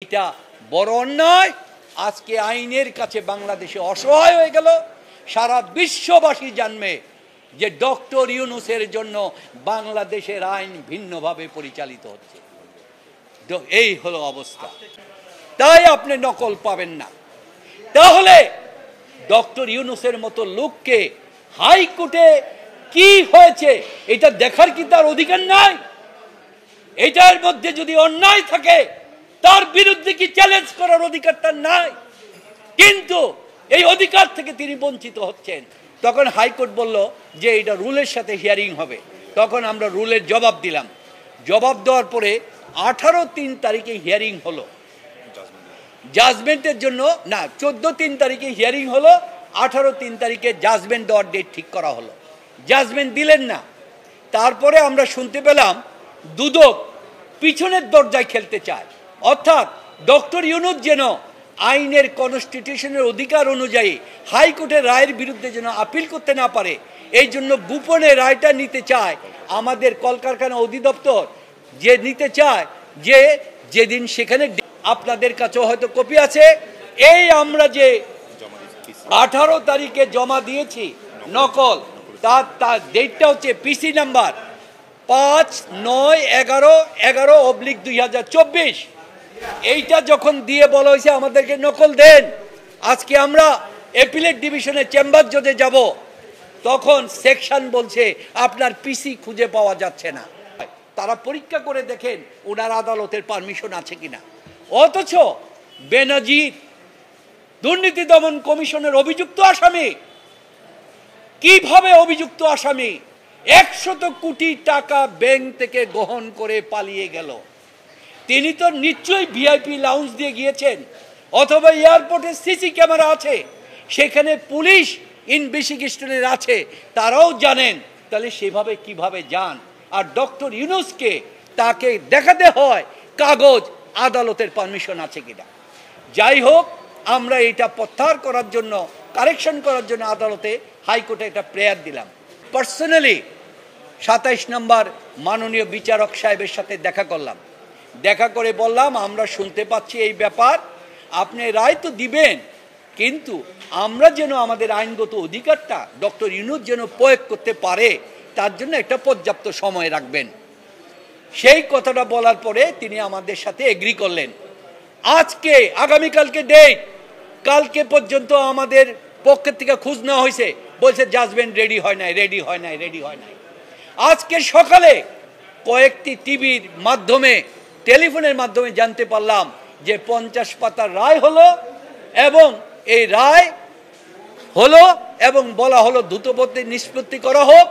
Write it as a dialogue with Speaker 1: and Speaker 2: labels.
Speaker 1: এটা বড় অন্যায়। আজকে আইনের কাছে বাংলাদেশে অসহায় হয়ে গেল। সারা বিশ্ববাসী জানবে যে ডক্টর ইউনূসের জন্য বাংলাদেশের আইন ভিন্নভাবে পরিচালিত হচ্ছে। এই হলো অবস্থা। তাই আপনি নকল পাবেন না। তাহলে ডক্টর ইউনূসের মতো লোককে হাইকোর্টে কি হয়েছে এটা দেখার কি তার অধিকার নাই? এটার মধ্যে যদি অন্যায় থাকে তার বিরুদ্ধে কি চ্যালেঞ্জ করার অধিকার তার নাই? কিন্তু এই অধিকার থেকে তিনি বঞ্চিত হচ্ছেন। তখন হাইকোর্ট বলল যে এটা রুলের সাথে হিয়ারিং হবে। তখন আমরা রুলের জবাব দিলাম। জবাব দেওয়ার পরে 18-3 তারিখে হিয়ারিং হলো। জাজমেন্টের জন্য না, 14-3 তারিখে হিয়ারিং হলো, 18-3 তারিখে জাজমেন্ট দেওয়ার ডেট ঠিক করা হলো। জাজমেন্ট দিলেন না। তারপরে আমরা শুনতে পেলাম দুদক পিছনের দরজায় খেলতে চায়, অর্থাৎ ডক্টর ইউনূস যেন আইনের কনস্টিটিউশনের অধিকার অনুযায়ী হাইকোর্টের রায়ের বিরুদ্ধে যেন আপিল করতে না পারে, এই জন্য গোপনে রায়টা নিতে চায়। আমাদের কলকারখানা অধিদপ্তর যে নিতে চায়, যে যেদিন সেখানে আপনাদের কাছে হয়তো কপি আছে, এই আমরা যে 18 তারিখে জমা দিয়েছি নকল, তার ডেটটা হচ্ছে পিসি নাম্বার 5-9-11-11/2024। এইটা যখন দিয়ে বলা হয়েছে আমাদেরকে নকল দেন, আজকে আমরা অ্যাপিলেট ডিভিশনের চেম্বার জজে যাব, তখন সেকশন বলছে আপনার পিসি খুঁজে পাওয়া যাচ্ছে না। তারা পরীক্ষা করে দেখেন ওনার আদালতের পারমিশন আছে কিনা। অথচ বেনজির দুর্নীতি দমন কমিশনের অভিযুক্ত আসামি, কিভাবে অভিযুক্ত আসামি 100 কোটি টাকা ব্যাংক থেকে গ্রহণ করে পালিয়ে গেল। তিনি তো নিশ্চয়ই ভিআইপি লাউঞ্জ দিয়ে গিয়েছেন, অথবা এয়ারপোর্টে সিসি ক্যামেরা আছে, সেখানে পুলিশ ইনভেস্টিগেশনের আছে, তারাও জানেন। তাহলে সেভাবে কিভাবে যান? আর ডক্টর ইউনূসকে তাকে দেখাতে হয় কাগজ, আদালতের পারমিশন আছে কিনা। যাই হোক, আমরা এটা প্রত্যাহার করার জন্য, কারেকশন করার জন্য আদালতে, হাইকোর্টে একটা প্রেয়ার দিলাম। পার্সোনালি 27 নম্বর মাননীয় বিচারক সাহেবের সাথে দেখা করলাম। দেখা করে বললাম আমরা শুনতে পাচ্ছি এই ব্যাপার, আপনি রায় তো দিবেন, কিন্তু আমরা যেন আমাদের আইনগত অধিকারটা ডক্টর ইউনূস যেন প্রয়োগ করতে পারে তার জন্য একটা পর্যাপ্ত সময় রাখবেন। সেই কথাটা বলার পরে তিনি আমাদের সাথে এগ্রি করলেন। আজকে আগামীকালকে ডেট, কালকে পর্যন্ত আমাদের পক্ষের থেকে খোঁজ নেওয়া হয়েছে, বলছে জাজমেন্ট রেডি হয় নাই, রেডি হয় নাই, রেডি হয় নাই। আজকে সকালে কয়েকটি টিভির মাধ্যমে, টেলিফোনের মাধ্যমে জানতে পারলাম যে 50 পাতার রায় হলো, এবং এই রায় হলো এবং বলা হলো দ্রুতগতিতে নিষ্পত্তি করা হোক।